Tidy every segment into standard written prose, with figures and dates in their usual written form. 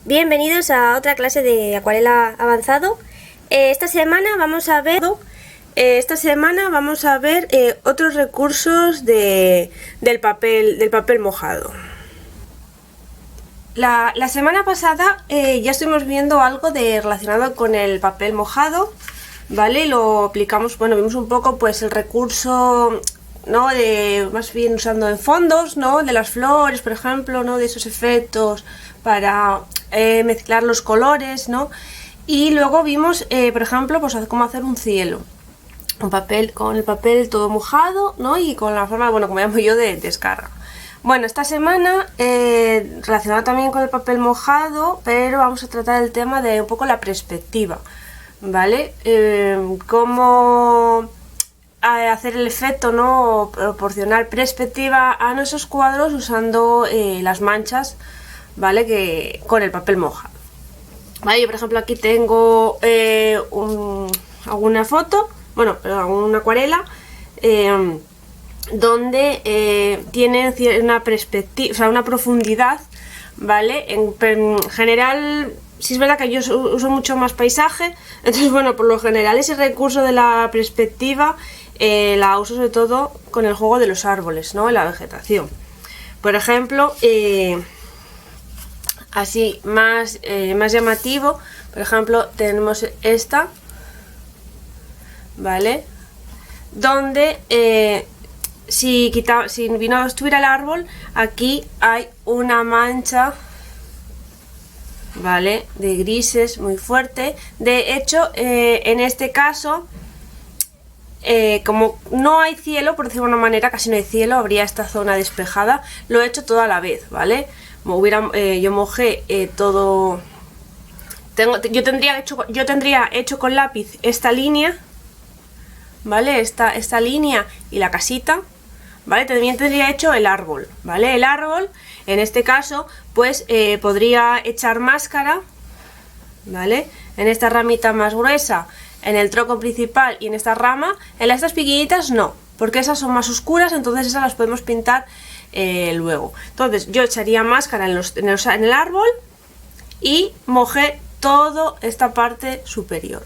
Bienvenidos a otra clase de acuarela avanzado. Esta semana vamos a ver otros recursos del papel mojado. La semana pasada ya estuvimos viendo algo relacionado con el papel mojado, ¿vale? Lo aplicamos, bueno, vimos un poco pues el recurso, ¿no? Más bien usando en fondos, ¿no? De las flores, por ejemplo, ¿no? De esos efectos para mezclar los colores, ¿no? Y luego vimos, por ejemplo, pues cómo hacer un cielo con el papel todo mojado, ¿no? Y con la forma, bueno, como llamo yo, de descarga. Bueno, esta semana, relacionado también con el papel mojado, pero vamos a tratar el tema de un poco la perspectiva, ¿vale? Cómo hacer el efecto, ¿no? O proporcionar perspectiva a nuestros cuadros usando las manchas, ¿vale? Con el papel mojado. Vale, yo por ejemplo aquí tengo alguna foto, bueno, una acuarela, donde tienen una perspectiva, o sea, una profundidad, ¿vale? En general, sí es verdad que yo uso mucho más paisaje, entonces bueno, por lo general ese recurso de la perspectiva la uso sobre todo con el juego de los árboles, ¿no? La vegetación. Por ejemplo, así más llamativo, por ejemplo, tenemos esta, ¿vale? Donde si no estuviera el árbol, aquí hay una mancha, ¿vale? De grises muy fuerte. De hecho, en este caso, como no hay cielo, por decirlo de una manera, casi no hay cielo, habría esta zona despejada. Lo he hecho todo a la vez, ¿vale? Yo mojé todo. Yo tendría hecho con lápiz esta línea, ¿vale? Esta línea y la casita, ¿vale? También tendría hecho el árbol, ¿vale? El árbol, en este caso, pues podría echar máscara, ¿vale? En esta ramita más gruesa, en el tronco principal y en esta rama. En estas pequeñitas no, porque esas son más oscuras, entonces esas las podemos pintar luego. Entonces yo echaría máscara en el árbol y mojé toda esta parte superior.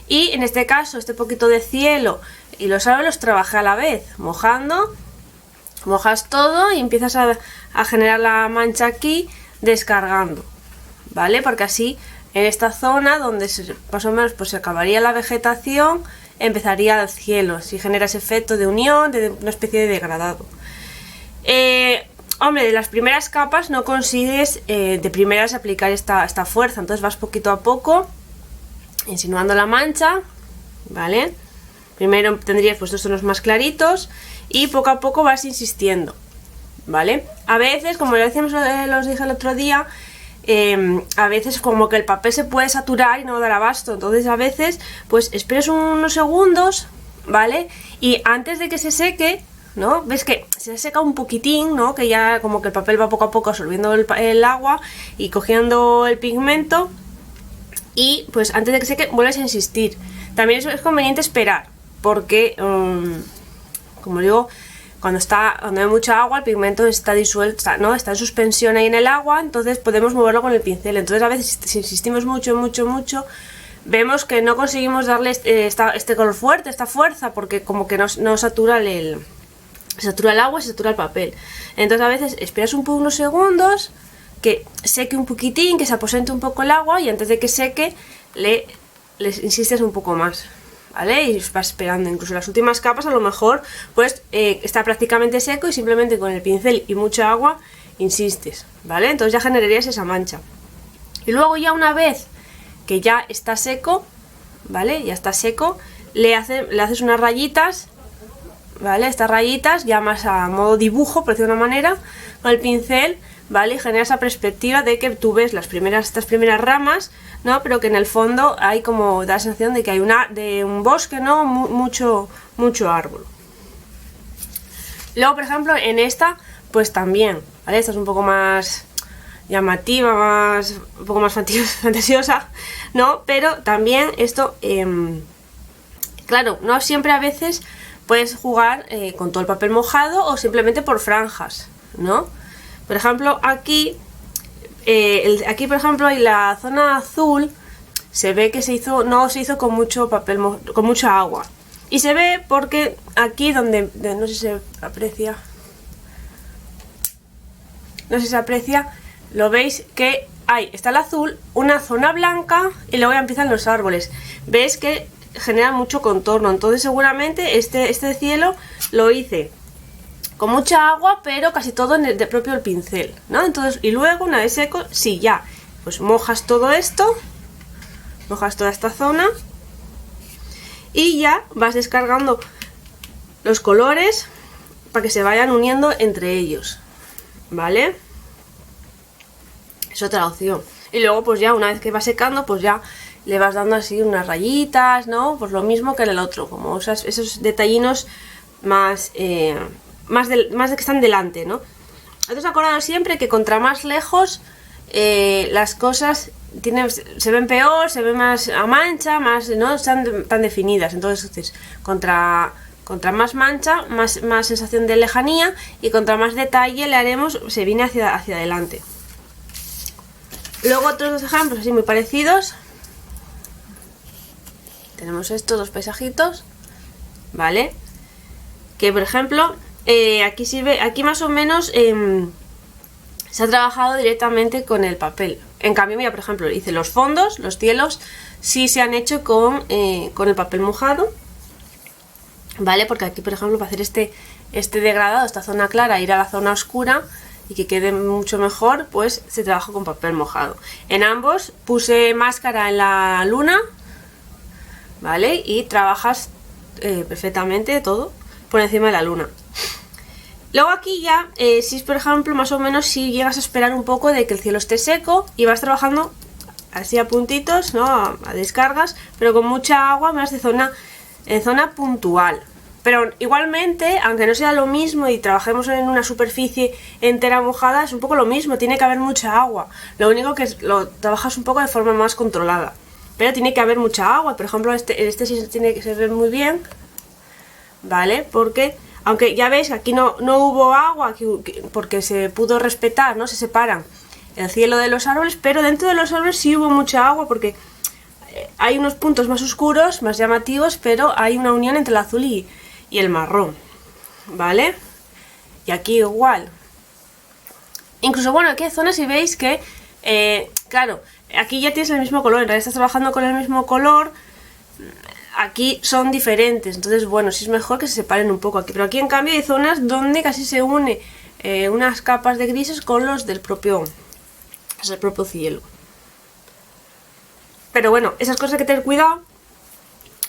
Y en este caso, este poquito de cielo y los árboles los trabajé a la vez, mojas todo y empiezas a generar la mancha aquí, descargando, ¿vale? Porque así en esta zona donde más o menos pues se acabaría la vegetación, empezaría el cielo, si genera ese efecto de unión, de una especie de degradado. Hombre, de las primeras capas no consigues de primeras aplicar esta fuerza, entonces vas poquito a poco insinuando la mancha, ¿vale? Primero tendrías pues 2 tonos más claritos y poco a poco vas insistiendo, ¿vale? A veces, como los dije el otro día, a veces como que el papel se puede saturar y no dar abasto, entonces a veces pues esperas unos segundos, ¿vale? Y antes de que se seque, ¿no? Ves que se seca un poquitín, ¿no? Que ya como que el papel va poco a poco absorbiendo el agua y cogiendo el pigmento. Y pues antes de que seque vuelves a insistir. También es conveniente esperar, porque como digo, cuando hay mucha agua, el pigmento está disuelto, ¿no? Está en suspensión ahí en el agua, entonces podemos moverlo con el pincel. Entonces a veces si insistimos mucho, vemos que no conseguimos darle este color fuerte, esta fuerza, porque como que no satura satura el agua y satura el papel. Entonces a veces esperas unos segundos, que seque un poquitín, que se aposente un poco el agua, y antes de que seque les insistes un poco más, ¿vale? Y vas esperando. Incluso las últimas capas a lo mejor pues está prácticamente seco y simplemente con el pincel y mucha agua insistes, ¿vale? Entonces ya generarías esa mancha. Y luego ya una vez que ya está seco, ¿vale? Ya está seco, le haces unas rayitas, ¿vale? Estas rayitas ya más a modo dibujo, por decirlo de una manera, con el pincel, ¿vale? Y genera esa perspectiva de que tú ves estas primeras ramas, ¿no? Pero que en el fondo hay como da la sensación de que hay un bosque, ¿no? Mucho árbol. Luego, por ejemplo, en esta, pues también, ¿vale? Esta es un poco más llamativa, un poco más fantasiosa, ¿no? Pero también esto, claro, no siempre a veces puedes jugar con todo el papel mojado o simplemente por franjas, ¿no? Por ejemplo, aquí aquí por ejemplo en la zona azul se ve que no se hizo con mucho papel, con mucha agua. Y se ve porque aquí donde, no sé si se aprecia, lo veis que está el azul, una zona blanca y luego ya empiezan los árboles. Veis que genera mucho contorno, entonces seguramente este cielo lo hice con mucha agua, pero casi todo en el propio el pincel, ¿no? Entonces, y luego una vez seco, sí, ya, pues mojas todo esto, mojas toda esta zona y ya vas descargando los colores para que se vayan uniendo entre ellos, ¿vale? Es otra opción. Y luego pues ya una vez que va secando, pues ya le vas dando así unas rayitas, ¿no? Pues lo mismo que en el otro, como esos detallinos más más de que están delante, ¿no? Entonces acordaros siempre que contra más lejos las cosas se ven peor, se ven más a mancha, más no están tan definidas. Entonces contra más mancha, más sensación de lejanía, y contra más detalle le haremos, se viene hacia adelante. Luego otros dos ejemplos así muy parecidos. Tenemos estos dos paisajitos, ¿vale? Que por ejemplo, aquí sirve, aquí más o menos se ha trabajado directamente con el papel. En cambio, mira, por ejemplo, hice los fondos, los cielos, sí se han hecho con el papel mojado, ¿vale? Porque aquí, por ejemplo, para hacer este degradado, esta zona clara, ir a la zona oscura y que quede mucho mejor, pues se trabaja con papel mojado. En ambos puse máscara en la luna, ¿vale? Y trabajas perfectamente todo por encima de la luna. Luego aquí ya, si es por ejemplo, más o menos si llegas a esperar un poco de que el cielo esté seco y vas trabajando así a puntitos, ¿no? A descargas, pero con mucha agua, más de en zona puntual. Pero igualmente, aunque no sea lo mismo y trabajemos en una superficie entera mojada, es un poco lo mismo, tiene que haber mucha agua. Lo único que lo trabajas un poco de forma más controlada. Pero tiene que haber mucha agua. Por ejemplo, este sí se ve muy bien, ¿vale? Porque, aunque ya veis que aquí no hubo agua, porque se pudo respetar, ¿no? Se separan el cielo de los árboles, pero dentro de los árboles sí hubo mucha agua, porque hay unos puntos más oscuros, más llamativos, pero hay una unión entre el azul y el marrón, ¿vale? Y aquí igual. Incluso, bueno, aquí hay zonas y veis que, claro, aquí ya tienes el mismo color, en realidad estás trabajando con el mismo color, aquí son diferentes, entonces, bueno, sí es mejor que se separen un poco aquí, pero aquí en cambio hay zonas donde casi se une unas capas de grises con los del propio cielo. Pero bueno, esas cosas hay que tener cuidado,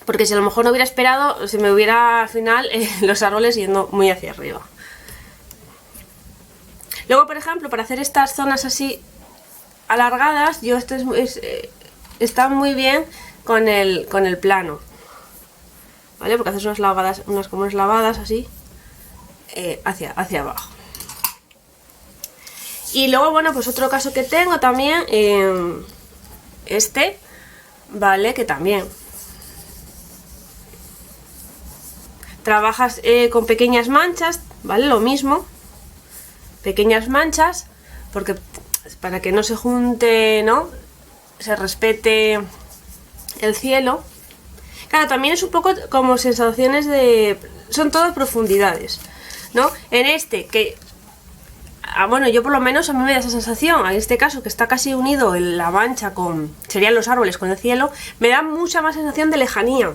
porque si a lo mejor no hubiera esperado, se me hubiera al final los árboles yendo muy hacia arriba. Luego, por ejemplo, para hacer estas zonas así alargadas, está muy bien con el plano, ¿vale? Porque haces unas como unas lavadas así hacia abajo. Y luego, bueno, pues otro caso que tengo también, ¿vale? Que también trabajas con pequeñas manchas, ¿vale? Lo mismo, pequeñas manchas, porque para que no se junte, ¿no? Se respete el cielo. Claro, también es un poco como sensaciones son todas profundidades, ¿no? En bueno, yo por lo menos a mí me da esa sensación, en este caso que está casi unido la mancha serían los árboles con el cielo, me da mucha más sensación de lejanía.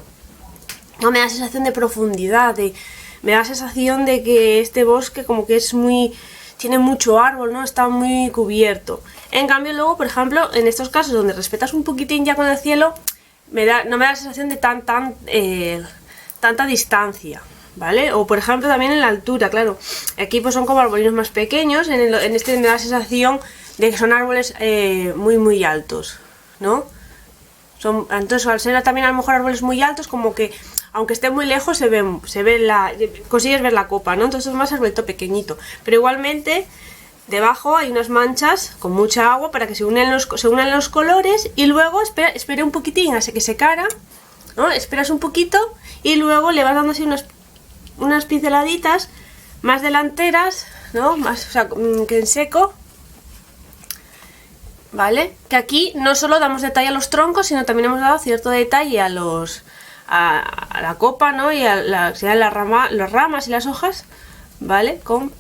No me da sensación de profundidad, me da sensación de que este bosque como que tiene mucho árbol, ¿no? Está muy cubierto. En cambio luego, por ejemplo, en estos casos donde respetas un poquitín ya con el cielo, no me da la sensación de tanta distancia, ¿vale? O por ejemplo también en la altura, claro. Aquí pues son como arbolinos más pequeños, en este me da la sensación de que son árboles muy muy altos, ¿no? Entonces al ser también a lo mejor árboles muy altos, como que aunque esté muy lejos consigues ver la copa, ¿no? Entonces es más arbolito pequeñito, pero igualmente debajo hay unas manchas con mucha agua para que se unan los colores, y luego espera un poquitín hasta que secara, ¿no? Esperas un poquito y luego le vas dando así unas pinceladitas más delanteras, ¿no? Más, o sea, que en seco, ¿vale? Que aquí no solo damos detalle a los troncos, sino también hemos dado cierto detalle a la copa, ¿no? Y a las ramas y las hojas, ¿vale? Con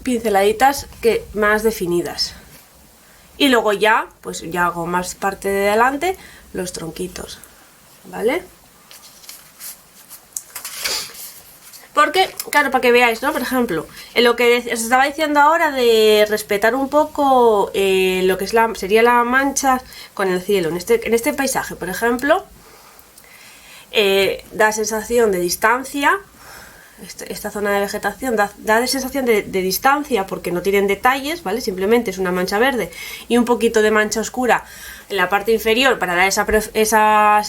pinceladitas más definidas. Y luego ya, pues ya hago más parte de delante, los tronquitos, ¿vale? Porque, claro, para que veáis, ¿no? Por ejemplo, en lo que os estaba diciendo ahora de respetar un poco lo que sería la mancha con el cielo. En este paisaje, por ejemplo, da sensación de distancia. Esta zona de vegetación da sensación de distancia porque no tienen detalles, ¿vale? Simplemente es una mancha verde y un poquito de mancha oscura en la parte inferior para dar esa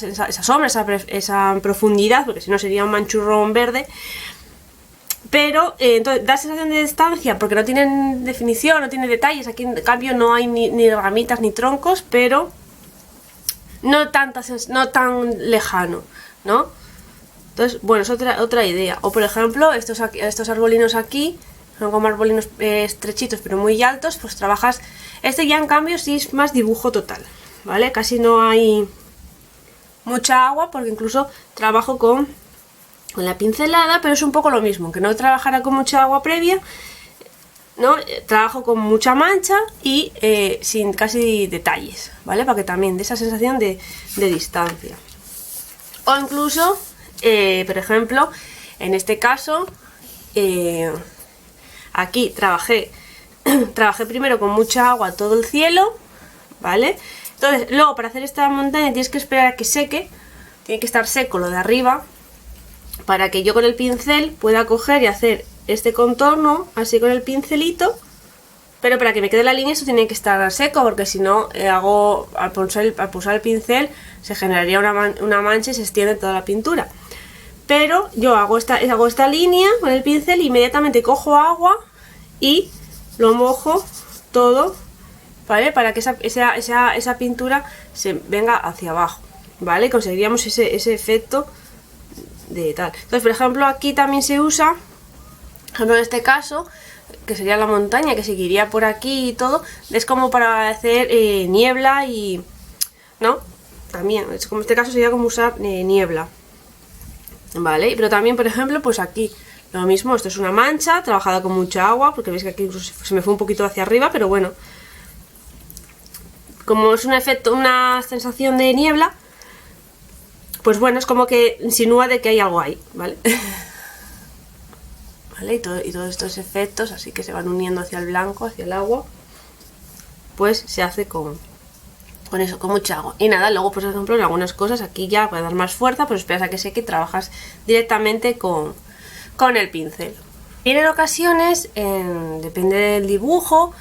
sombra, esa profundidad, porque si no sería un manchurrón verde. Pero entonces da sensación de distancia porque no tienen definición, no tiene detalles. Aquí en cambio no hay ni ramitas ni troncos, pero no tan lejano, ¿no? Entonces, bueno, es otra idea. O por ejemplo, estos arbolinos aquí son como arbolinos estrechitos pero muy altos, pues trabajas. Este ya en cambio sí es más dibujo total, ¿vale? Casi no hay mucha agua porque incluso trabajo con la pincelada, pero es un poco lo mismo, que no trabajara con mucha agua previa, ¿no? Trabajo con mucha mancha y sin casi detalles, ¿vale? Para que también dé esa sensación de distancia. O incluso, por ejemplo, en este caso, aquí trabajé primero con mucha agua todo el cielo, ¿vale? Entonces, luego para hacer esta montaña tienes que esperar a que seque, tiene que estar seco lo de arriba, para que yo con el pincel pueda coger y hacer este contorno así con el pincelito, pero para que me quede la línea esto tiene que estar seco, porque si no al pulsar el pincel se generaría una mancha y se extiende toda la pintura. Pero yo hago esta línea con el pincel, inmediatamente cojo agua y lo mojo todo, ¿vale? Para que esa pintura se venga hacia abajo, ¿vale? Conseguiríamos ese efecto de tal. Entonces, por ejemplo, aquí también se usa, por ejemplo, en este caso, que sería la montaña, que seguiría por aquí y todo, es como para hacer niebla y... ¿no? También, es como en este caso sería como usar niebla, ¿vale? Pero también, por ejemplo, pues aquí lo mismo, esto es una mancha trabajada con mucha agua, porque veis que aquí incluso se me fue un poquito hacia arriba, pero bueno, como es un efecto, una sensación de niebla, pues bueno, es como que insinúa de que hay algo ahí, ¿vale? ¿Vale? Y todos estos efectos así que se van uniendo hacia el blanco, hacia el agua, pues se hace con eso, con mucha agua. Y nada, luego, por ejemplo, en algunas cosas aquí ya puede dar más fuerza, pero esperas a que seque y trabajas directamente con el pincel. Y en ocasiones, depende del dibujo,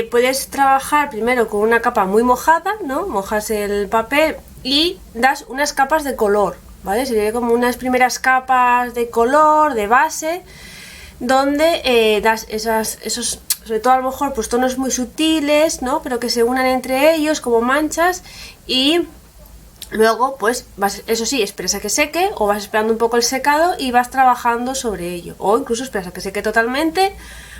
puedes trabajar primero con una capa muy mojada, ¿no? Mojas el papel y das unas capas de color, ¿vale? Sería como unas primeras capas de color, de base, donde das esos, sobre todo a lo mejor, pues tonos muy sutiles, ¿no? Pero que se unan entre ellos como manchas, y luego, pues, eso sí, esperas a que seque, o vas esperando un poco el secado y vas trabajando sobre ello, o incluso esperas a que seque totalmente,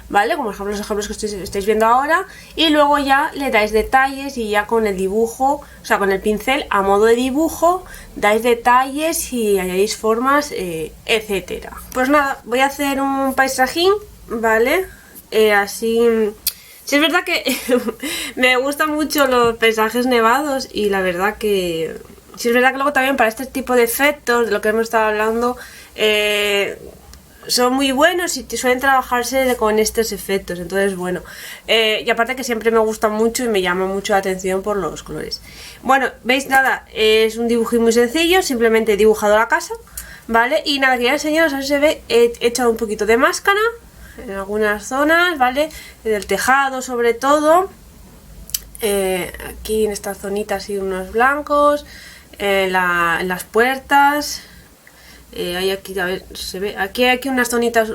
¿vale? Como los ejemplos que estáis viendo ahora, y luego ya le dais detalles y ya con el dibujo, o sea, con el pincel a modo de dibujo, dais detalles y añadís formas, etcétera. Pues nada, voy a hacer un paisajín, ¿vale? Así... Sí, es verdad que me gustan mucho los paisajes nevados, y la verdad que... Sí, es verdad que luego también para este tipo de efectos, de lo que hemos estado hablando, son muy buenos y suelen trabajarse con estos efectos. Entonces, bueno, y aparte que siempre me gusta mucho y me llama mucho la atención por los colores. Bueno, veis, nada, es un dibujín muy sencillo, simplemente he dibujado la casa, ¿vale? Y nada, quería enseñaros, a ver si se ve, he echado un poquito de máscara en algunas zonas, ¿vale? Del tejado sobre todo, aquí en esta zonita así unos blancos, en las puertas, hay aquí, a ver, se ve, aquí hay unas zonitas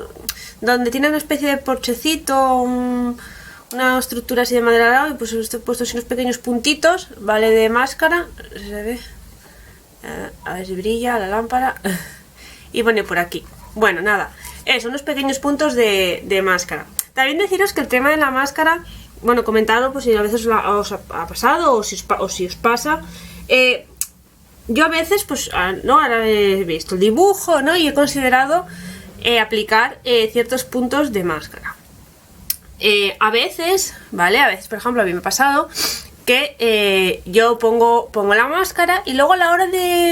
donde tiene una especie de porchecito, una estructura así de madera al lado, y pues he puesto así unos pequeños puntitos, ¿vale? De máscara, se ve, a ver si brilla la lámpara, y pone por aquí. Bueno, nada, unos pequeños puntos de máscara. También deciros que el tema de la máscara bueno, comentadlo pues si a veces os ha pasado o si os pasa. Yo a veces, pues, ¿no? Ahora he visto el dibujo, ¿no? Y he considerado aplicar ciertos puntos de máscara. A veces, ¿vale? A veces, por ejemplo, a mí me ha pasado que yo pongo la máscara y luego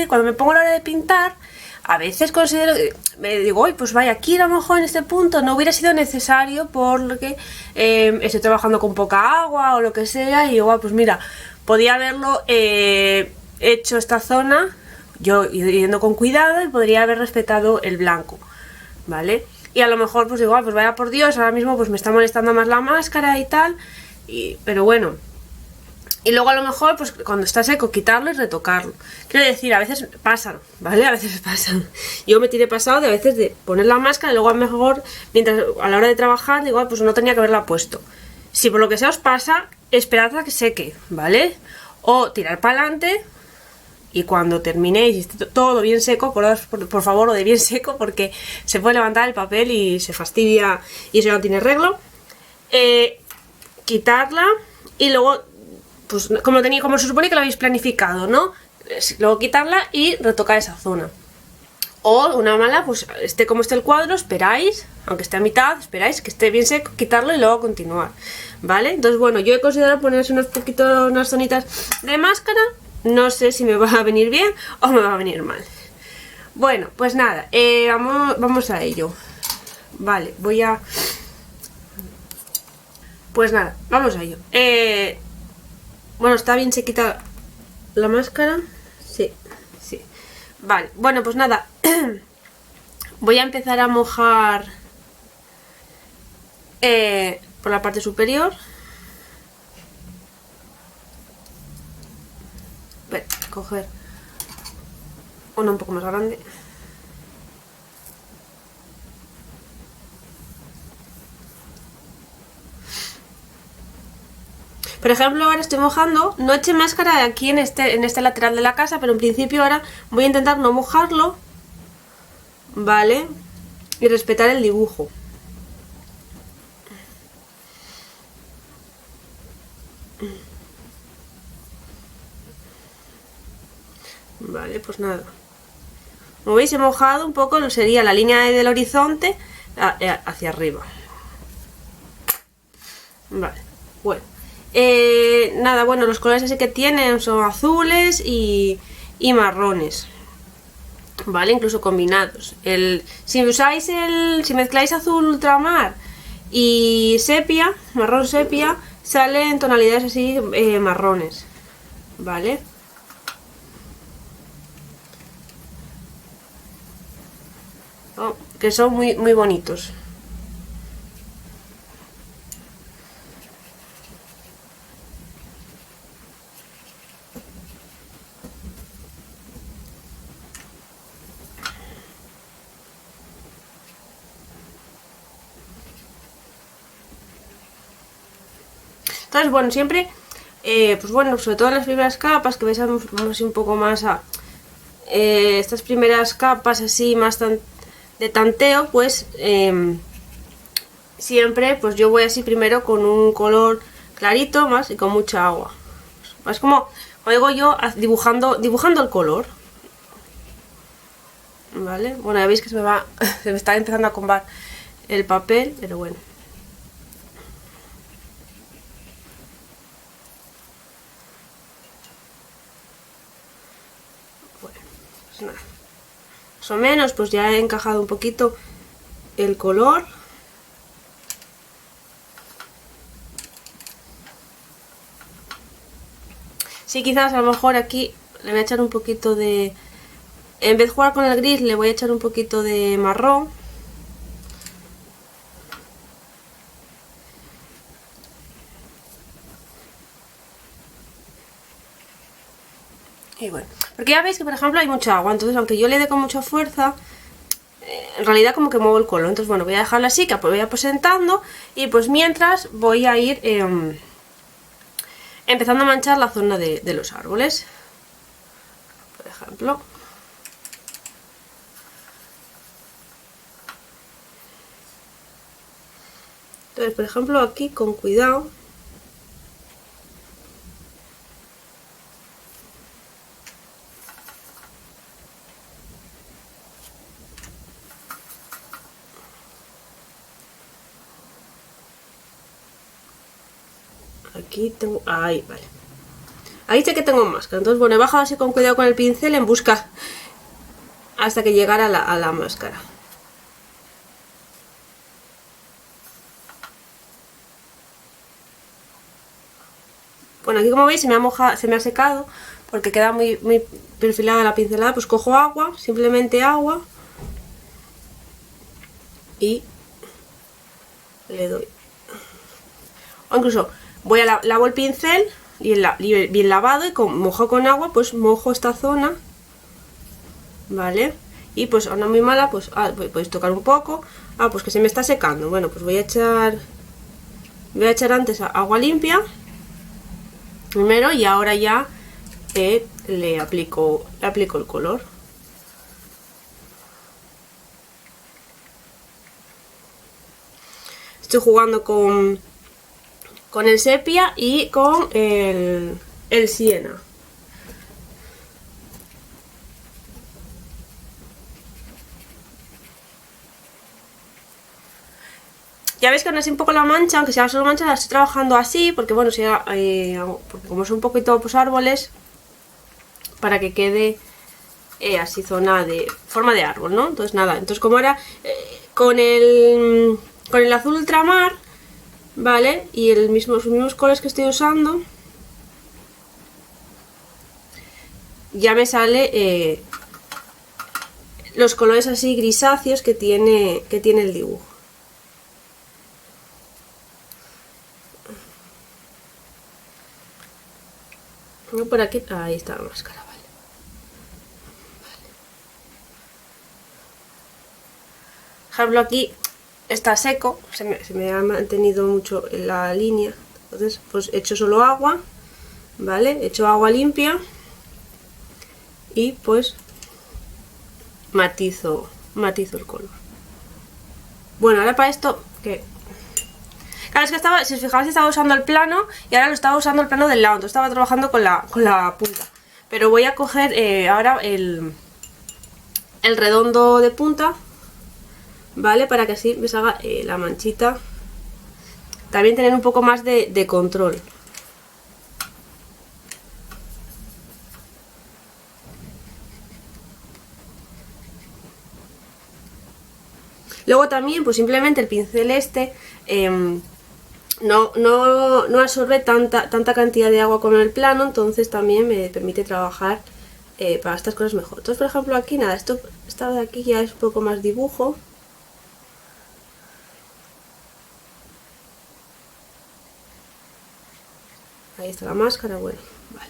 cuando me pongo a la hora de pintar, a veces considero, me digo, oye, pues vaya, aquí a lo mejor en este punto no hubiera sido necesario porque estoy trabajando con poca agua o lo que sea, y digo, pues mira, podía haberlo hecho esta zona, yo yendo con cuidado, y podría haber respetado el blanco, ¿vale? Y a lo mejor pues digo, pues vaya por Dios, ahora mismo pues me está molestando más la máscara y tal, pero bueno. Y luego a lo mejor, pues cuando está seco, quitarlo y retocarlo. Quiero decir, a veces pasan, ¿vale? A veces pasan. Yo me tiré pasado de a veces de poner la máscara y luego a lo mejor, mientras a la hora de trabajar, digo, pues no tenía que haberla puesto. Si por lo que sea os pasa, esperad a que seque, ¿vale? O tirar para adelante y cuando terminéis y esté todo bien seco, por favor, lo de bien seco, porque se puede levantar el papel y se fastidia y eso no tiene arreglo. Quitarla y luego, pues como se supone que lo habéis planificado, ¿no? Luego quitarla y retocar esa zona. O una mala, pues esté como esté el cuadro, esperáis, aunque esté a mitad, esperáis que esté bien seco, quitarlo y luego continuar, ¿vale? Entonces, bueno, yo he considerado ponerse unas zonitas de máscara. No sé si me va a venir bien o me va a venir mal. Bueno, pues nada, vamos a ello. Vale, pues nada, vamos a ello. Bueno, está bien sequita la máscara. Sí, sí. Vale, bueno, pues nada. Voy a empezar a mojar por la parte superior. Voy a coger una un poco más grande. Por ejemplo, ahora estoy mojando, no eché máscara aquí en este lateral de la casa, pero en principio ahora voy a intentar no mojarlo, ¿vale? Y respetar el dibujo. Vale, pues nada. Como veis, he mojado un poco, sería la línea del horizonte hacia arriba. Vale, bueno. Nada, bueno, los colores así que tienen son azules y marrones, ¿vale? Incluso combinados. Si mezcláis azul ultramar y sepia, marrón sepia, salen tonalidades así marrones, ¿vale? Oh, que son muy, muy bonitos. Entonces, bueno, siempre, pues bueno, sobre todo en las primeras capas, que veis así un poco más a estas primeras capas así más de tanteo, pues siempre, pues yo voy así primero con un color clarito más y con mucha agua. Es como digo yo, dibujando el color. ¿Vale? Bueno, ya veis que se me está empezando a combar el papel, pero bueno. Pues nada, más o menos pues ya he encajado un poquito el color. Sí, quizás a lo mejor aquí le voy a echar un poquito de, en vez de jugar con el gris, le voy a echar un poquito de marrón. Y bueno, porque ya veis que por ejemplo hay mucha agua, entonces aunque yo le dé con mucha fuerza, en realidad como que muevo el color. Entonces bueno, voy a dejarlo así, que voy aposentando, y pues mientras voy a ir empezando a manchar la zona de los árboles, por ejemplo. Entonces, por ejemplo, aquí con cuidado aquí tengo... Ahí, vale. Ahí sé que tengo máscara. Entonces, bueno, he bajado así con cuidado con el pincel en busca hasta que llegara a la máscara. Bueno, aquí como veis se me ha mojado, se me ha secado porque queda muy perfilada la pincelada. Pues cojo agua, simplemente agua, y le doy. O incluso voy a lavo el pincel y bien lavado y mojo con agua, pues mojo esta zona, ¿vale? Y pues a una muy mala, pues podéis tocar un poco. Pues que se me está secando. Bueno, pues voy a echar antes agua limpia primero y ahora ya le aplico el color. Estoy jugando con el sepia y con el siena. Ya veis que aún así un poco la mancha, aunque sea solo mancha, la estoy trabajando así, porque bueno, porque como son un poquito pues, árboles, para que quede así forma de árbol, ¿no? Entonces nada, entonces como era con el azul ultramar, ¿vale? Y los mismos colores que estoy usando, ya me sale los colores así grisáceos que tiene el dibujo. Por aquí, ahí está la máscara, vale. Por ejemplo, aquí está seco, se me ha mantenido mucho la línea, entonces pues echo solo agua, ¿vale? Echo agua limpia y pues matizo el color. Bueno, ahora para esto, que claro, es que si os fijáis, estaba usando el plano y ahora lo estaba usando el plano del lado, entonces estaba trabajando con la punta. Pero voy a coger ahora el redondo de punta, ¿vale? Para que así me salga la manchita. También tener un poco más de control. Luego también, pues simplemente el pincel no absorbe tanta cantidad de agua como en el plano, entonces también me permite trabajar para estas cosas mejor. Entonces, por ejemplo, aquí nada, esta de aquí ya es un poco más dibujo. Ahí está la máscara, bueno, vale.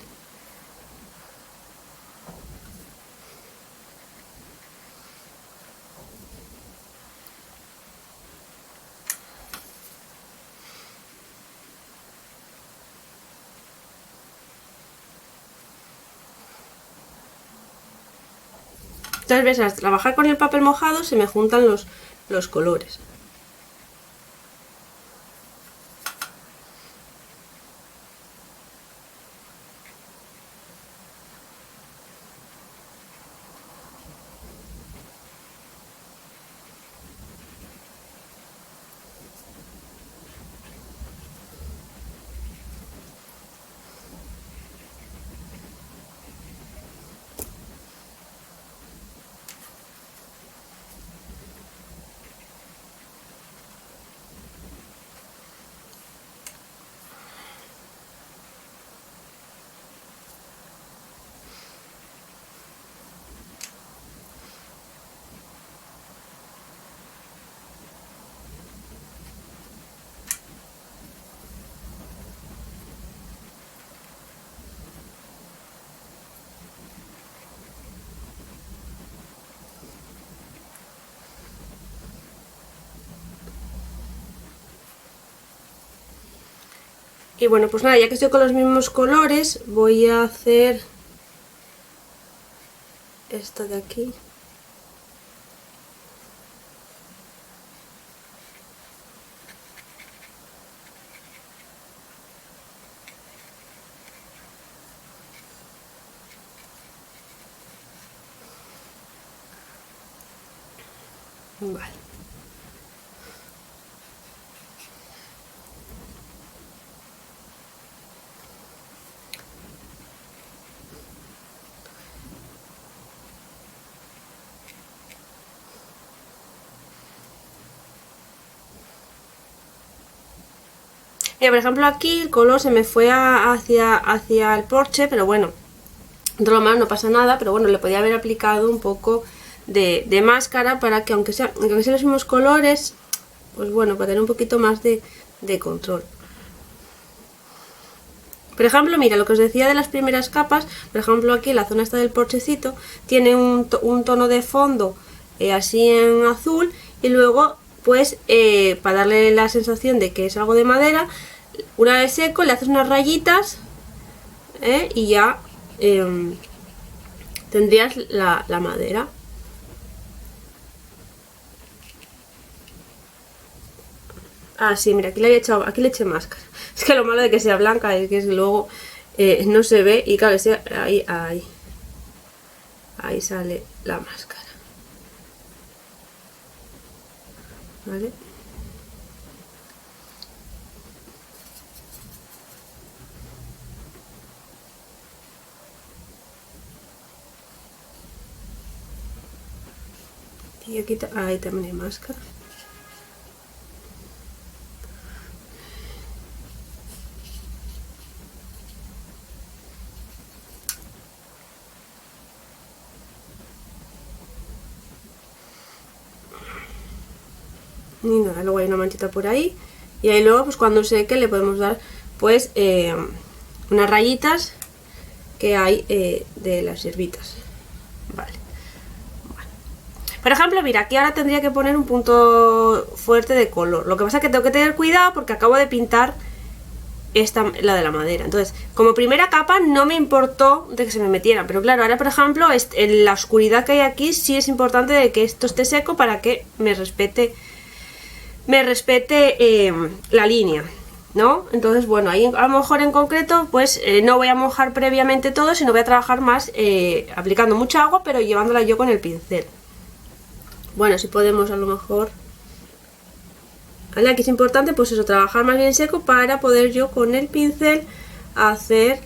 Entonces, ves, al trabajar con el papel mojado se me juntan los colores. Y bueno, pues nada, ya que estoy con los mismos colores, voy a hacer esta de aquí. Vale. Por ejemplo, aquí el color se me fue hacia el porche, pero bueno, de lo más no pasa nada, pero bueno, le podía haber aplicado un poco de máscara para que aunque sean los mismos colores, pues bueno, para tener un poquito más de control. Por ejemplo, mira, lo que os decía de las primeras capas, por ejemplo aquí la zona esta del porchecito tiene un tono de fondo así en azul, y luego pues para darle la sensación de que es algo de madera, una vez seco le haces unas rayitas y ya tendrías la madera. Ah, sí, mira, aquí le eché máscara. Es que lo malo de que sea blanca es que luego no se ve, y claro, ahí sale la máscara. ¿Vale? Y aquí ahí también hay máscara. Y nada, luego hay una manchita por ahí, y ahí luego pues cuando seque le podemos dar pues unas rayitas que hay de las hierbitas. Vale. Bueno. Por ejemplo, mira, aquí ahora tendría que poner un punto fuerte de color. Lo que pasa es que tengo que tener cuidado porque acabo de pintar la de la madera. Entonces, como primera capa no me importó de que se me metieran, pero claro, ahora por ejemplo en la oscuridad que hay aquí sí es importante de que esto esté seco para que me respete la línea, ¿no? Entonces, bueno, ahí a lo mejor en concreto pues no voy a mojar previamente todo, sino voy a trabajar más aplicando mucha agua, pero llevándola yo con el pincel. Bueno, si podemos a lo mejor... ¿Vale? Aquí es importante pues eso, trabajar más bien seco para poder yo con el pincel hacer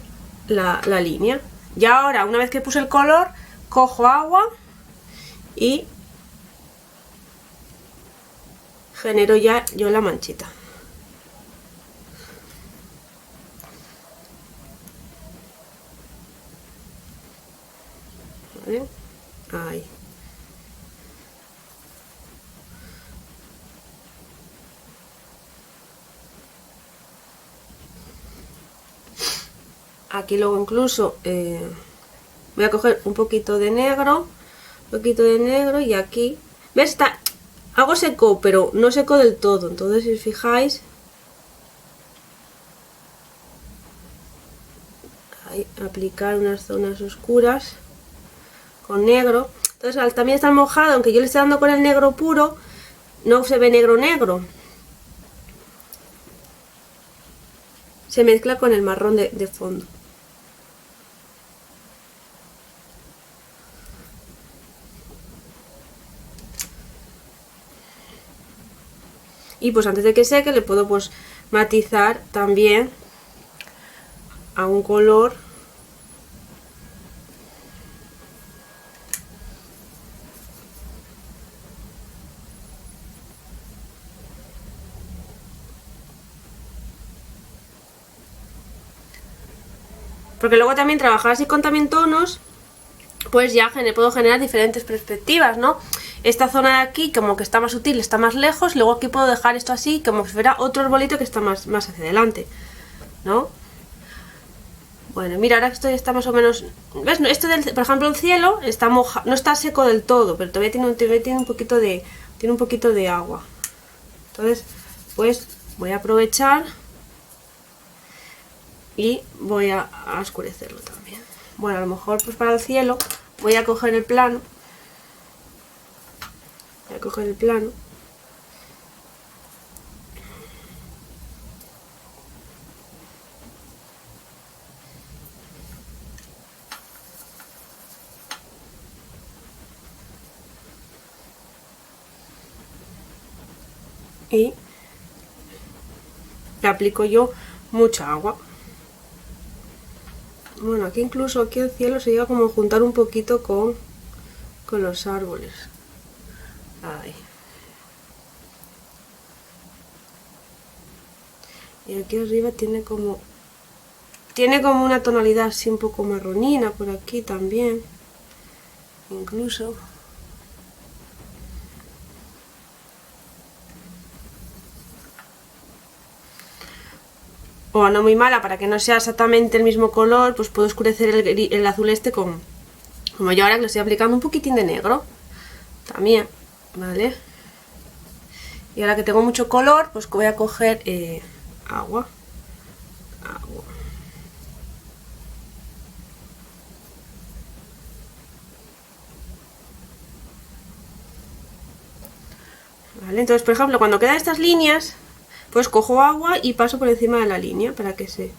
la línea. Y ahora, una vez que puse el color, cojo agua y genero ya yo la manchita. ¿Vale? Ahí. Aquí luego incluso voy a coger un poquito de negro, y aquí, ¿ves? Está algo seco, pero no seco del todo. Entonces, si os fijáis, ahí, aplicar unas zonas oscuras con negro. Entonces, al también estar mojado, aunque yo le esté dando con el negro puro, no se ve negro, se mezcla con el marrón de fondo. Y pues antes de que seque le puedo pues matizar también a un color porque luego también trabajar así con también tonos, pues ya puedo generar diferentes perspectivas, ¿no? Esta zona de aquí como que está más sutil, está más lejos, luego aquí puedo dejar esto así como si fuera otro arbolito que está más hacia adelante, ¿no? Bueno, mira, ahora esto ya está más o menos... ¿Ves? Esto por ejemplo, el cielo está no está seco del todo, pero todavía tiene un poquito de agua. Entonces, pues voy a aprovechar y voy a oscurecerlo también. Bueno, a lo mejor pues para el cielo voy a coger el plano. Y le aplico yo mucha agua. Bueno, aquí incluso aquí el cielo se llega como a juntar un poquito con los árboles. Ahí. Y aquí arriba tiene como una tonalidad así un poco marronina por aquí también, incluso. O no muy mala, para que no sea exactamente el mismo color, pues puedo oscurecer el azul este con, como yo ahora que le estoy aplicando un poquitín de negro también, ¿vale? Y ahora que tengo mucho color, pues voy a coger agua. ¿Vale? Entonces, por ejemplo, cuando quedan estas líneas, pues cojo agua y paso por encima de la línea para que se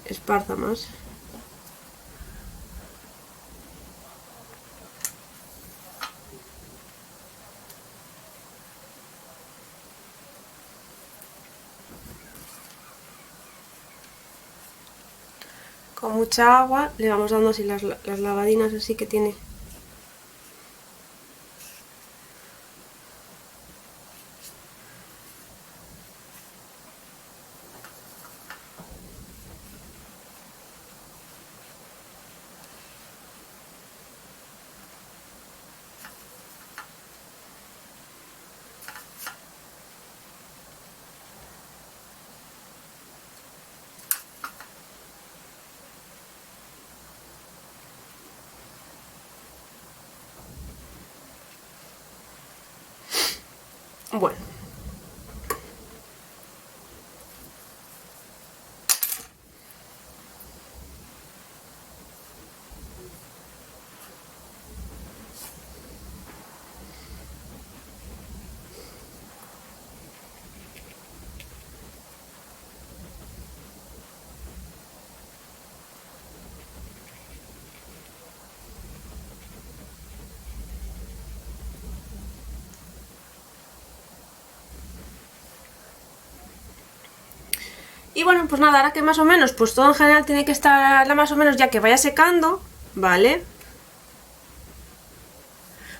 esparza más. Con mucha agua le vamos dando así las lavadinas así que tiene. Bueno. Y bueno, pues nada, ahora que más o menos, pues todo en general tiene que estar más o menos ya que vaya secando, ¿vale?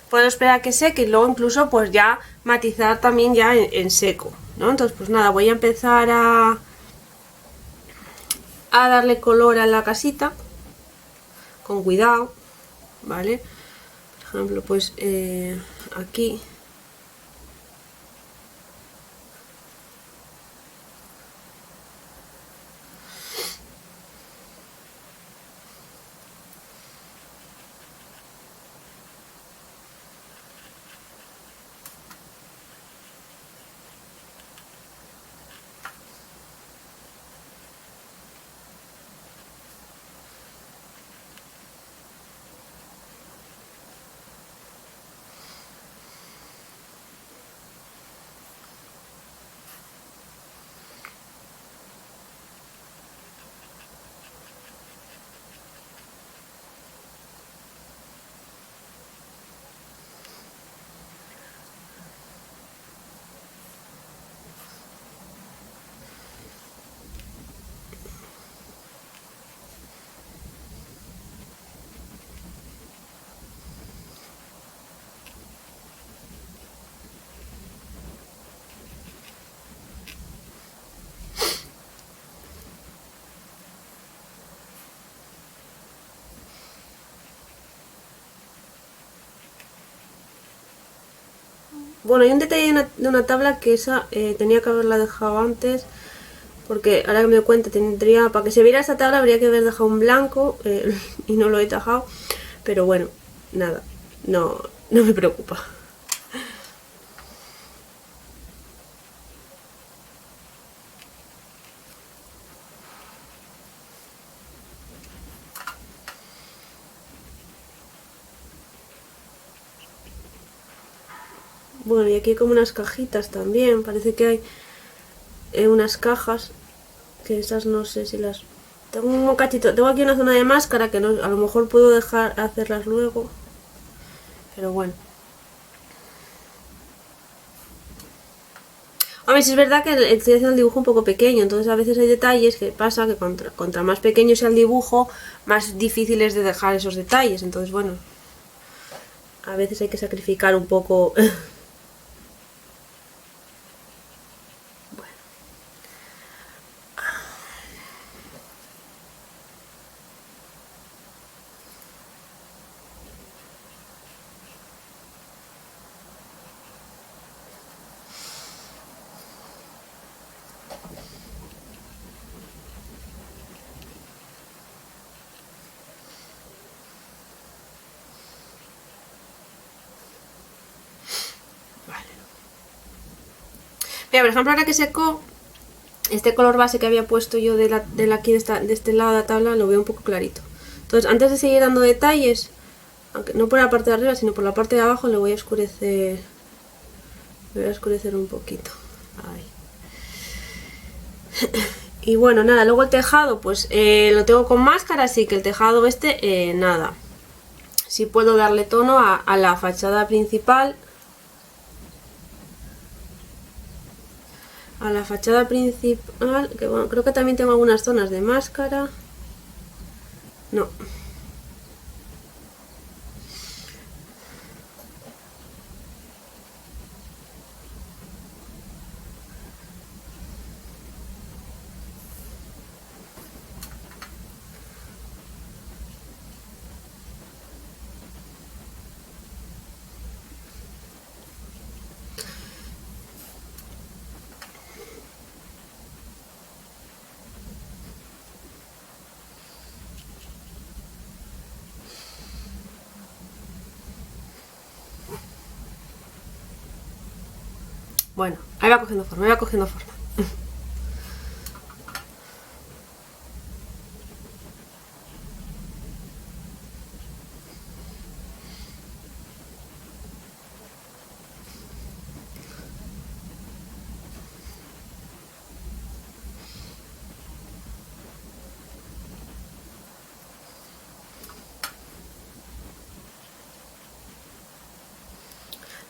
Puedo esperar a que seque y luego incluso pues ya matizar también ya en seco, ¿no? Entonces pues nada, voy a empezar a darle color a la casita, con cuidado, ¿vale? Por ejemplo, pues aquí. Bueno, hay un detalle de una tabla que esa tenía que haberla dejado antes, porque ahora que me doy cuenta tendría, para que se viera esa tabla habría que haber dejado un blanco y no lo he dejado, pero bueno, nada, no me preocupa. Bueno, y aquí hay como unas cajitas también, parece que hay unas cajas, que esas no sé si las... Tengo un cachito, tengo aquí una zona de máscara que no, a lo mejor puedo dejar hacerlas luego, pero bueno. A ver, si es verdad que estoy haciendo el dibujo un poco pequeño, entonces a veces hay detalles que pasa que contra más pequeño sea el dibujo, más difícil es de dejar esos detalles, entonces bueno, a veces hay que sacrificar un poco. Mira, por ejemplo, ahora que secó, este color base que había puesto yo de aquí de este lado de la tabla lo veo un poco clarito. Entonces, antes de seguir dando detalles, aunque no por la parte de arriba, sino por la parte de abajo, le voy a oscurecer. Le voy a oscurecer un poquito. Ahí. Y bueno, nada, luego el tejado, pues lo tengo con máscara, así que el tejado nada. Sí puedo darle tono a la fachada principal. A la fachada principal, que bueno, creo que también tengo algunas zonas de máscara. No. Bueno, ahí va cogiendo forma, ahí va cogiendo forma.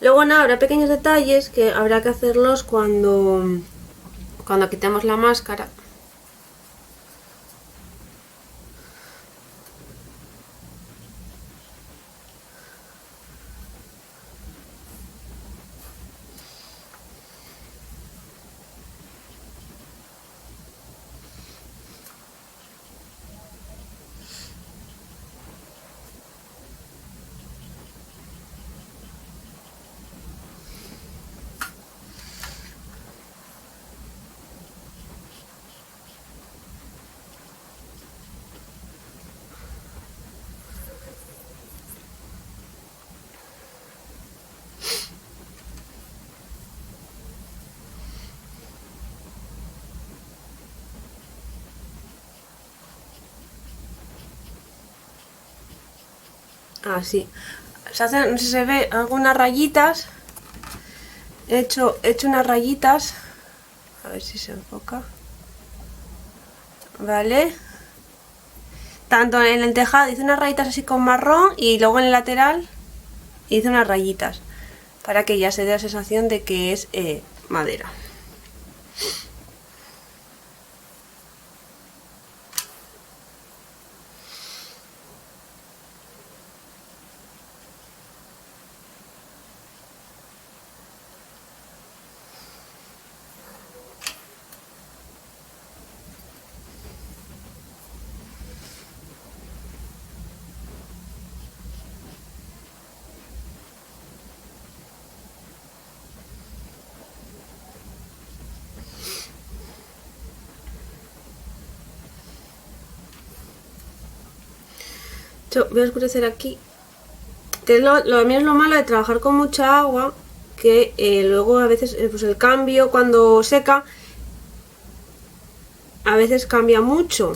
Luego nada, habrá pequeños detalles que habrá que hacerlos cuando quitemos la máscara. Así. Se hacen, no sé si se ve, algunas rayitas. He hecho unas rayitas. A ver si se enfoca. Vale. Tanto en el tejado hice unas rayitas así con marrón y luego en el lateral hice unas rayitas. Para que ya se dé la sensación de que es madera. Yo voy a oscurecer aquí. Lo mío es lo malo de trabajar con mucha agua, que luego a veces pues el cambio cuando seca a veces cambia mucho,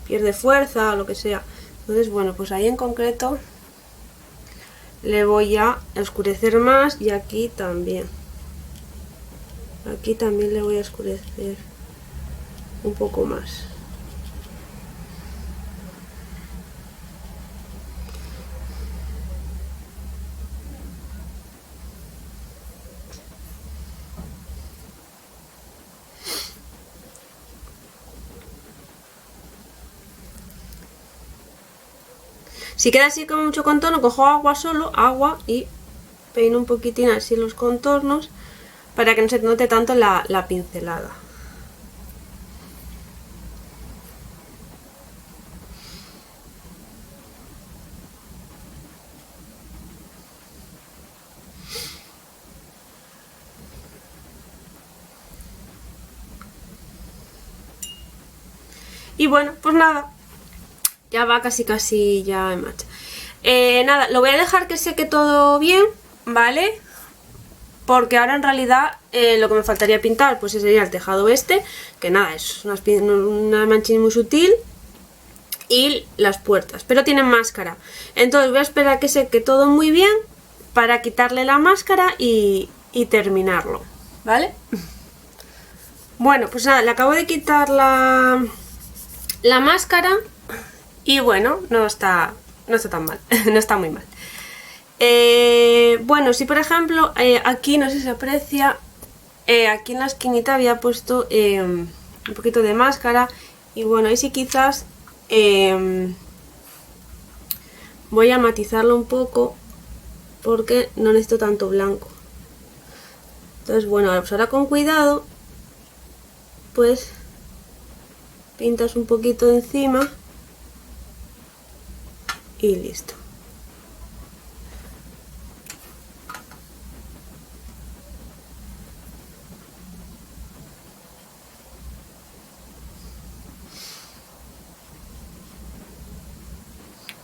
pierde fuerza o lo que sea. Entonces bueno, pues ahí en concreto le voy a oscurecer más y aquí también. Aquí también le voy a oscurecer un poco más. Si queda así con mucho contorno, cojo agua solo, agua, y peino un poquitín así los contornos para que no se note tanto la pincelada. Y bueno, pues nada, ya va casi ya en marcha. Nada, lo voy a dejar que seque todo bien, ¿vale? porque ahora en realidad lo que me faltaría pintar pues sería el tejado este, que nada, es una manchín muy sutil, y las puertas, pero tienen máscara. Entonces voy a esperar a que seque todo muy bien para quitarle la máscara y terminarlo, ¿vale? Bueno, pues nada, le acabo de quitar la máscara y bueno, no está tan mal, no está muy mal. Bueno, si por ejemplo aquí no sé si se aprecia, aquí en la esquinita había puesto un poquito de máscara y bueno, ahí sí quizás voy a matizarlo un poco porque no necesito tanto blanco. Entonces bueno, pues ahora con cuidado pues pintas un poquito encima y listo.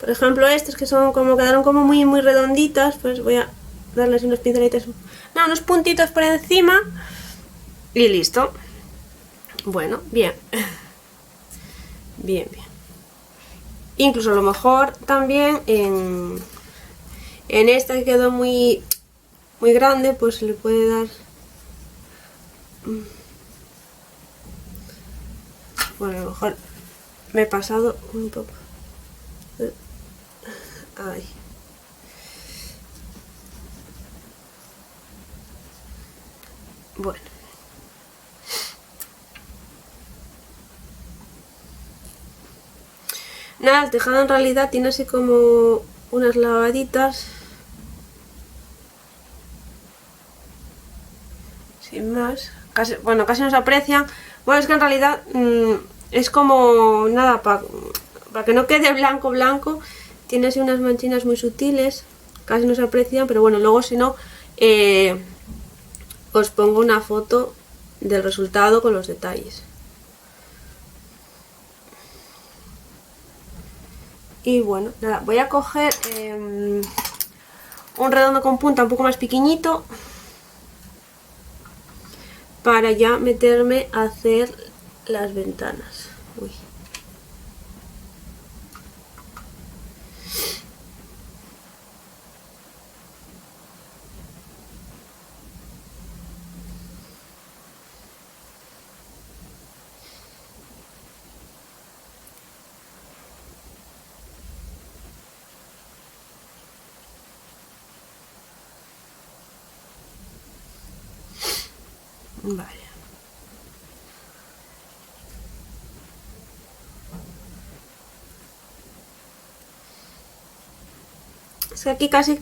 Por ejemplo estas que son como quedaron como muy redonditas, pues voy a darles unos pincelitos, no, unos puntitos por encima y listo. Bueno, bien. Bien. Incluso a lo mejor también en esta que quedó muy grande, pues se le puede dar. Bueno, a lo mejor me he pasado un poco. Ahí. Bueno. Nada, el tejado en realidad tiene así como unas lavaditas. Sin más. Casi no se aprecian. Bueno, es que en realidad es como nada, para que no quede blanco. Tiene así unas manchinas muy sutiles. Casi no se aprecian, pero bueno, luego si no os pongo una foto del resultado con los detalles. Y bueno, nada, voy a coger un redondo con punta un poco más pequeñito para ya meterme a hacer las ventanas. Uy. Vale. Es que aquí casi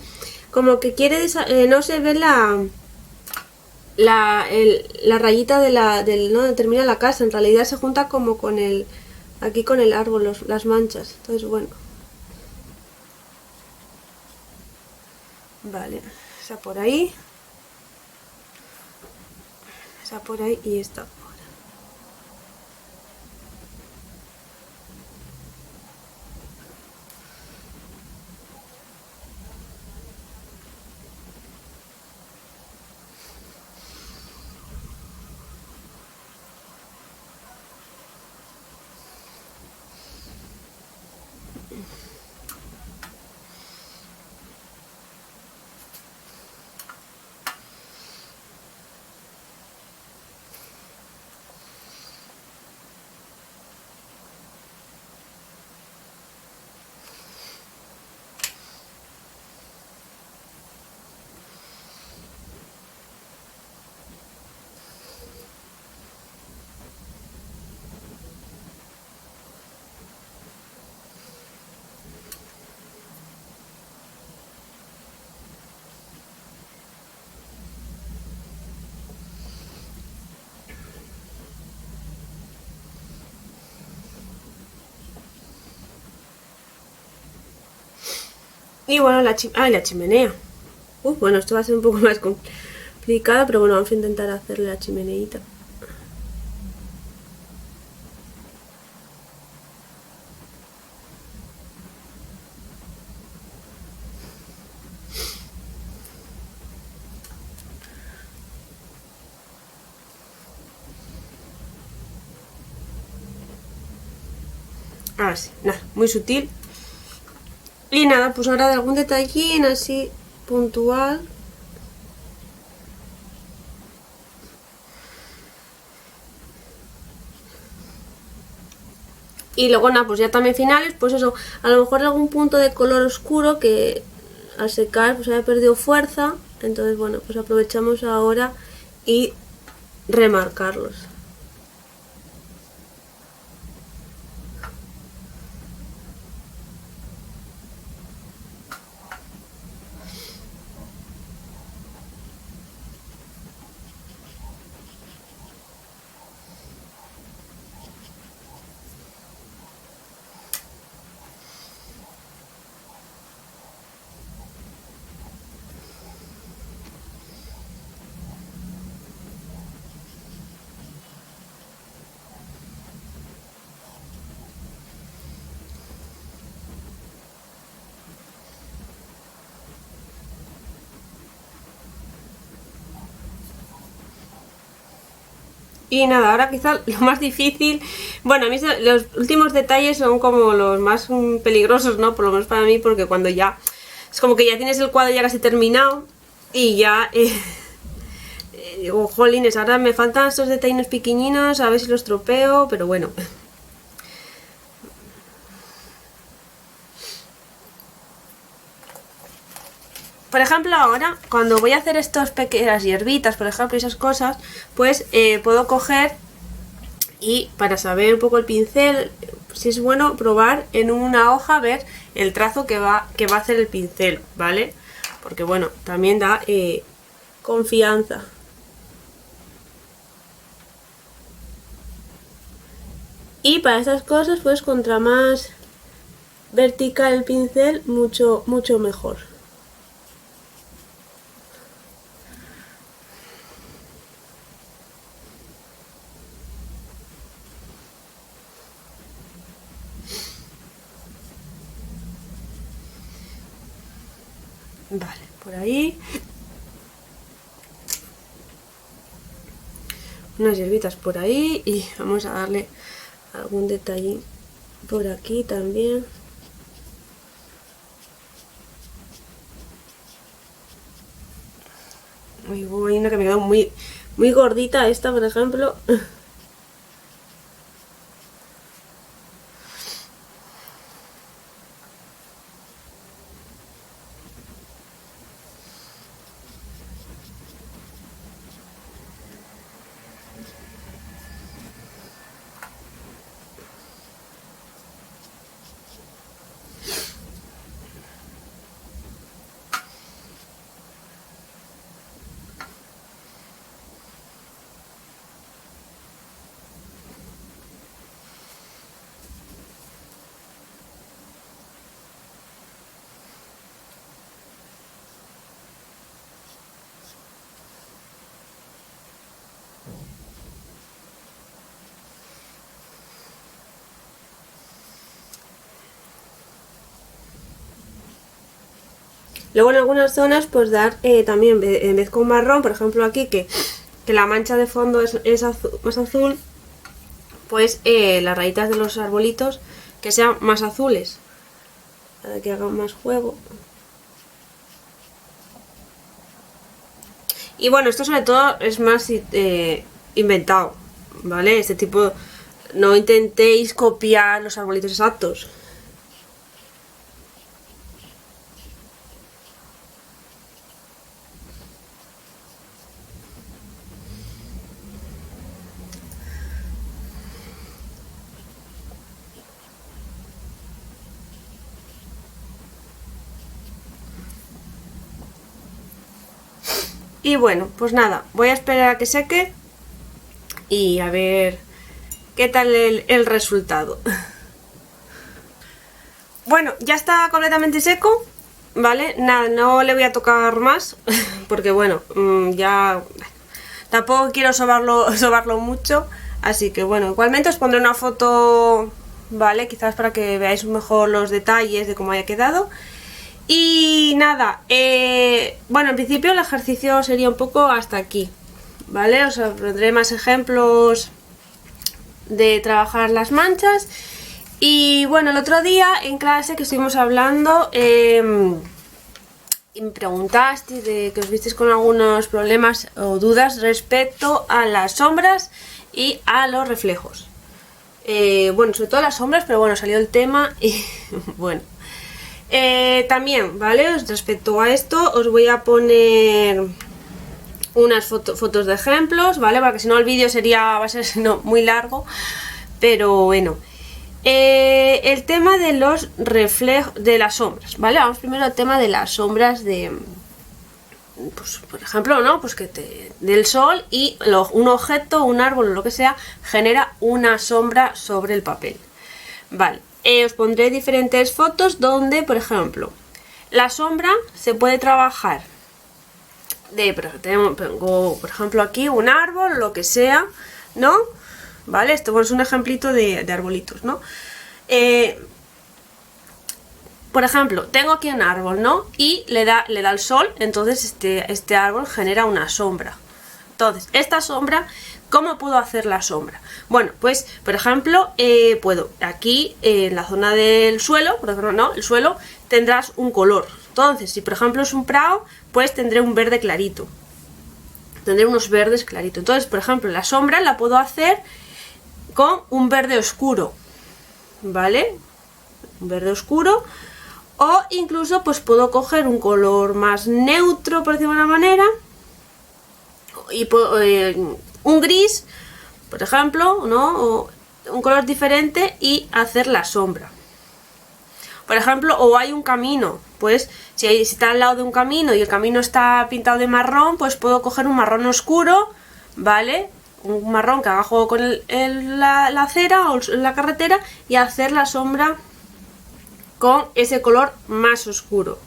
como que quiere no se ve la rayita de donde termina la casa. En realidad se junta como con aquí con el árbol, las manchas. Entonces bueno. Vale, esa por ahí. Esa por ahí y esta. Y bueno, la chimenea. Bueno, esto va a ser un poco más complicado, pero bueno, vamos a intentar hacerle la chimeneita. Así, nada, muy sutil. Y nada, pues ahora de algún detallín así puntual. Y luego nada, pues ya también finales, pues eso, a lo mejor algún punto de color oscuro que al secar pues haya perdido fuerza. Entonces bueno, pues aprovechamos ahora y remarcarlos. Y nada, ahora quizá lo más difícil, bueno, a mí los últimos detalles son como los más peligrosos, ¿no? Por lo menos para mí, porque cuando ya, es como que ya tienes el cuadro ya casi terminado y ya, digo, jolines, ahora me faltan estos detalles pequeñinos, a ver si los tropeo, pero bueno. Por ejemplo, ahora, cuando voy a hacer estas pequeñas hierbitas, por ejemplo, esas cosas, pues puedo coger y para saber un poco el pincel, si es bueno probar en una hoja, ver el trazo que va a hacer el pincel, ¿vale? Porque bueno, también da confianza. Y para estas cosas, pues contra más vertical el pincel, mucho mejor. Vale, por ahí. Unas hierbitas por ahí y vamos a darle algún detalle por aquí también. Uy, hay una que me quedó muy gordita, esta por ejemplo. Luego en algunas zonas pues dar también, en vez con marrón, por ejemplo aquí que la mancha de fondo es más azul, pues las rayitas de los arbolitos que sean más azules, para que hagan más juego. Y bueno, esto sobre todo es más inventado, ¿vale? Este tipo, no intentéis copiar los arbolitos exactos. Y bueno, pues nada, voy a esperar a que seque y a ver qué tal el resultado. Bueno, ya está completamente seco, ¿vale? Nada, no le voy a tocar más, porque bueno, ya tampoco quiero sobarlo mucho, así que bueno, igualmente os pondré una foto, ¿vale? Quizás para que veáis mejor los detalles de cómo haya quedado. Y nada, bueno, en principio el ejercicio sería un poco hasta aquí, ¿vale? Os pondré más ejemplos de trabajar las manchas Y bueno, el otro día en clase que estuvimos hablando, y me preguntaste de que os visteis con algunos problemas o dudas respecto a las sombras y a los reflejos. Bueno, sobre todo las sombras, pero bueno, salió el tema y bueno. También, ¿vale? Respecto a esto os voy a poner unas fotos de ejemplos, ¿vale? Porque si no el vídeo va a ser muy largo, pero bueno. El tema de los reflejos, de las sombras, ¿vale? Vamos primero al tema de las sombras pues, por ejemplo, ¿no? Pues del sol y un objeto, un árbol o lo que sea, genera una sombra sobre el papel. Vale, os pondré diferentes fotos donde, por ejemplo, la sombra se puede trabajar tengo, por ejemplo, aquí un árbol, lo que sea, ¿no? ¿Vale? Esto es un ejemplito de arbolitos, ¿no? Por ejemplo, tengo aquí un árbol, ¿no? Y le da el sol, entonces este árbol genera una sombra. Entonces, esta sombra, ¿cómo puedo hacer la sombra? Bueno, pues, por ejemplo, puedo aquí, en la zona del suelo, por ejemplo, ¿no? El suelo, tendrás un color. Entonces, si por ejemplo es un prado, pues tendré un verde clarito. Tendré unos verdes claritos. Entonces, por ejemplo, la sombra la puedo hacer con un verde oscuro, ¿vale? Un verde oscuro, o incluso pues puedo coger un color más neutro, por decirlo de una manera, y un gris, por ejemplo, ¿no? O un color diferente y hacer la sombra. Por ejemplo, o hay un camino, pues si está al lado de un camino y el camino está pintado de marrón, pues puedo coger un marrón oscuro, ¿vale? Un marrón que haga juego con la acera o la carretera y hacer la sombra con ese color más oscuro,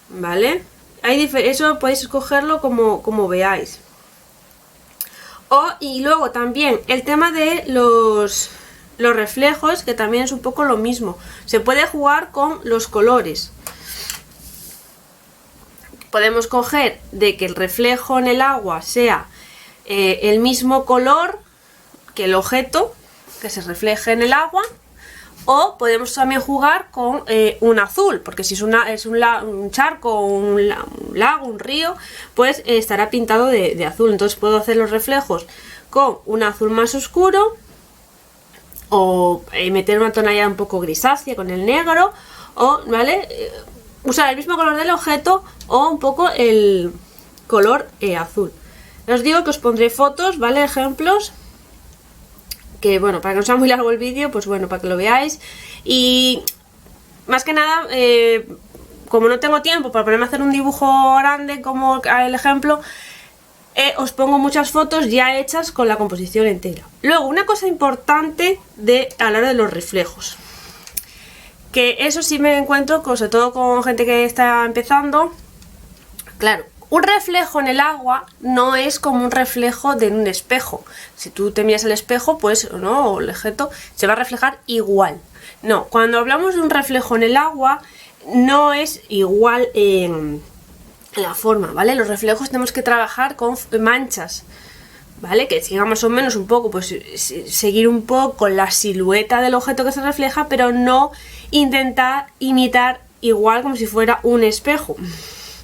¿vale? Eso podéis escogerlo como veáis. Y luego también el tema de los reflejos, que también es un poco lo mismo. Se puede jugar con los colores. Podemos coger de que el reflejo en el agua sea el mismo color que el objeto que se refleje en el agua, o podemos también jugar con un azul, porque si es un charco, un lago, un río, pues estará pintado de azul. Entonces puedo hacer los reflejos con un azul más oscuro, o meter una tonalidad un poco grisácea con el negro, o ¿vale? Usar el mismo color del objeto o un poco el color azul. Os digo que os pondré fotos, ¿vale? Ejemplos, que bueno, para que no sea muy largo el vídeo, pues bueno, para que lo veáis. Y más que nada, como no tengo tiempo para ponerme a hacer un dibujo grande como el ejemplo, os pongo muchas fotos ya hechas con la composición entera. Luego, una cosa importante a la hora de los reflejos, que eso sí me encuentro, sobre todo con gente que está empezando. Claro, un reflejo en el agua no es como un reflejo de un espejo. Si tú te miras al espejo, pues no, o el objeto se va a reflejar igual. No, cuando hablamos de un reflejo en el agua, no es igual en la forma, ¿vale? Los reflejos tenemos que trabajar con manchas, ¿vale? Que siga más o menos un poco, pues seguir un poco la silueta del objeto que se refleja, pero no intentar imitar igual como si fuera un espejo,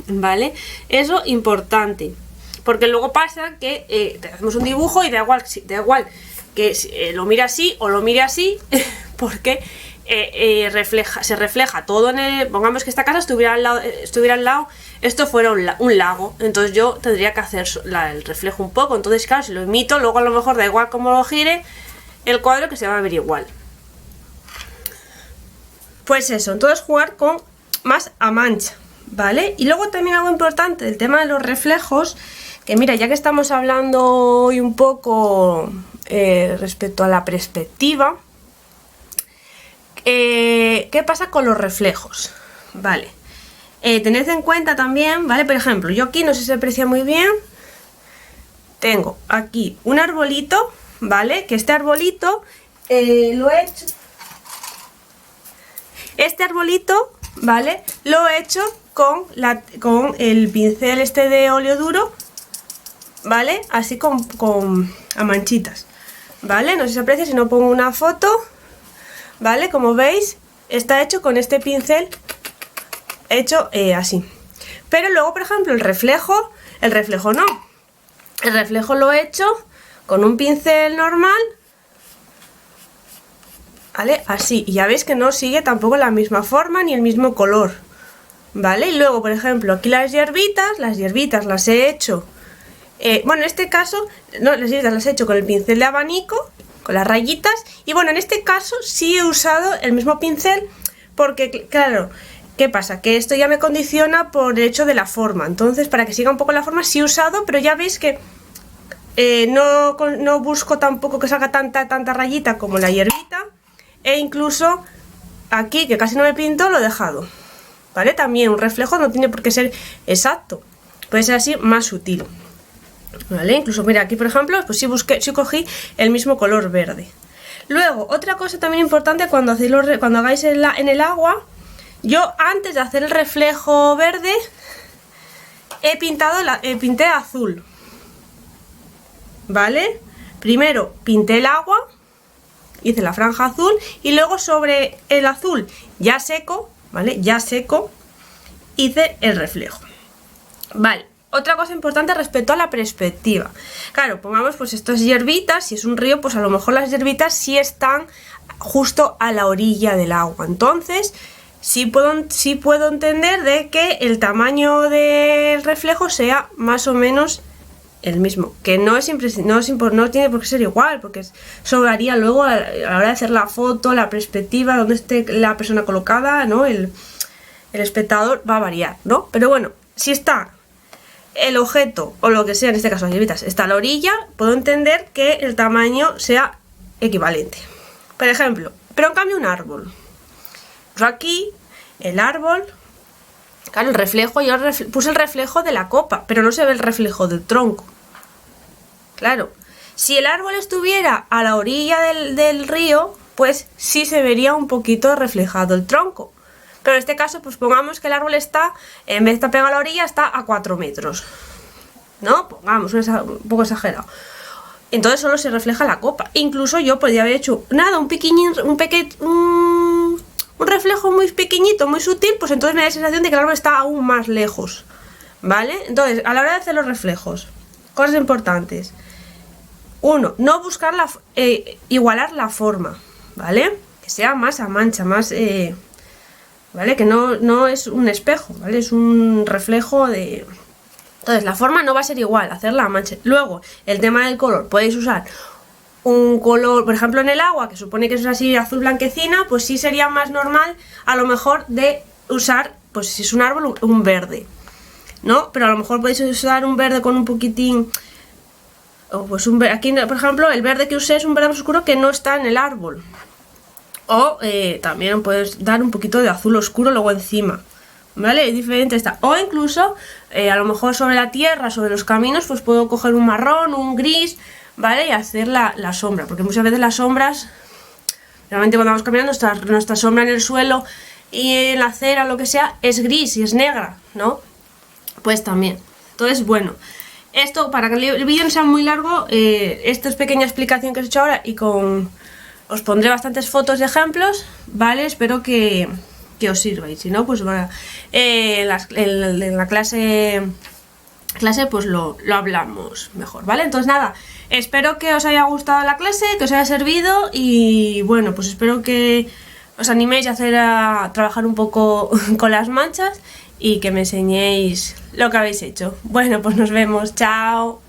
¿vale? Eso importante, porque luego pasa que hacemos un dibujo y da igual que lo mire así o lo mire así, porque se refleja todo pongamos que esta casa estuviera al lado, esto fuera un lago, entonces yo tendría que hacer el reflejo un poco. Entonces claro, si lo imito, luego a lo mejor da igual cómo lo gire el cuadro, que se va a ver igual. Pues eso, entonces jugar con más a mancha, ¿vale? Y luego también algo importante del tema de los reflejos, que mira, ya que estamos hablando hoy un poco respecto a la perspectiva, ¿qué pasa con los reflejos? Vale, tened en cuenta también, ¿vale? Por ejemplo, yo aquí, no sé si se aprecia muy bien, tengo aquí un arbolito, ¿vale? Que este arbolito lo he hecho... Este arbolito, ¿vale? Lo he hecho con el pincel de óleo duro, ¿vale? Así a manchitas, ¿vale? No sé si se aprecia, si no pongo una foto, ¿vale? Como veis, está hecho con este pincel hecho así. Pero luego, por ejemplo, el reflejo no. El reflejo lo he hecho con un pincel normal, ¿vale? Así, y ya veis que no sigue tampoco la misma forma ni el mismo color, ¿vale? Y luego, por ejemplo, aquí las hierbitas las he hecho, bueno, en este caso, no, las hierbitas las he hecho con el pincel de abanico, con las rayitas, y bueno, en este caso sí he usado el mismo pincel, porque, claro, ¿qué pasa? Que esto ya me condiciona por el hecho de la forma, entonces para que siga un poco la forma sí he usado, pero ya veis que no busco tampoco que salga tanta rayita como la hierbita, e incluso aquí, que casi no me pinto, lo he dejado, ¿vale? También un reflejo no tiene por qué ser exacto, puede ser así más sutil, ¿vale? Incluso mira, aquí por ejemplo, pues sí cogí el mismo color verde. Luego, otra cosa también importante cuando hagáis en el agua, yo antes de hacer el reflejo verde pinté azul, ¿vale? Primero pinté el agua, hice la franja azul y luego sobre el azul ya seco, ¿vale? Ya seco, hice el reflejo, ¿vale? Otra cosa importante respecto a la perspectiva. Claro, pongamos pues estas hierbitas, si es un río, pues a lo mejor las hierbitas sí están justo a la orilla del agua. Entonces, sí puedo entender de que el tamaño del reflejo sea más o menos el mismo, que no tiene por qué ser igual, porque eso varía luego a la hora de hacer la foto, la perspectiva, donde esté la persona colocada, ¿no? El espectador va a variar, ¿no? Pero bueno, si está el objeto, o lo que sea, en este caso las hierbitas, está a la orilla, puedo entender que el tamaño sea equivalente. Por ejemplo, pero en cambio un árbol. Pues aquí, el árbol, claro, el reflejo, yo puse el reflejo de la copa, pero no se ve el reflejo del tronco. Claro, si el árbol estuviera a la orilla del río, pues sí se vería un poquito reflejado el tronco. Pero en este caso, pues pongamos que el árbol está, en vez de estar pegado a la orilla, está a 4 metros. ¿No? Pongamos, un poco exagerado. Entonces solo se refleja la copa. Incluso yo podría haber hecho nada, un reflejo muy pequeñito, muy sutil, pues entonces me da la sensación de que el árbol está aún más lejos, ¿vale? Entonces, a la hora de hacer los reflejos, cosas importantes. 1. No buscar igualar la forma, ¿vale? Que sea más a mancha, más... ¿vale? Que no es un espejo, ¿vale? Es un reflejo de... Entonces, la forma no va a ser igual, hacerla a mancha. Luego, el tema del color, podéis usar un color, por ejemplo en el agua, que supone que es así azul blanquecina, pues sí sería más normal a lo mejor de usar, pues si es un árbol, un verde, ¿no? Pero a lo mejor podéis usar un verde con un poquitín, o pues aquí por ejemplo el verde que usé es un verde más oscuro que no está en el árbol, o también puedes dar un poquito de azul oscuro luego encima, ¿vale? Es diferente esta. O incluso a lo mejor sobre la tierra, sobre los caminos, pues puedo coger un marrón, un gris, ¿vale? Y hacer la sombra, porque muchas veces las sombras, realmente cuando vamos caminando, nuestra sombra en el suelo y en la acera, lo que sea, es gris y es negra, ¿no? Pues también. Entonces, bueno, esto, para que el vídeo no sea muy largo, esta es pequeña explicación que os he hecho ahora y os pondré bastantes fotos de ejemplos, ¿vale? Espero que os sirva, y si no, pues bueno, en la clase pues lo hablamos mejor, ¿vale? Entonces nada, espero que os haya gustado la clase, que os haya servido, y bueno, pues espero que os animéis a trabajar un poco con las manchas y que me enseñéis lo que habéis hecho. Bueno, pues nos vemos, chao.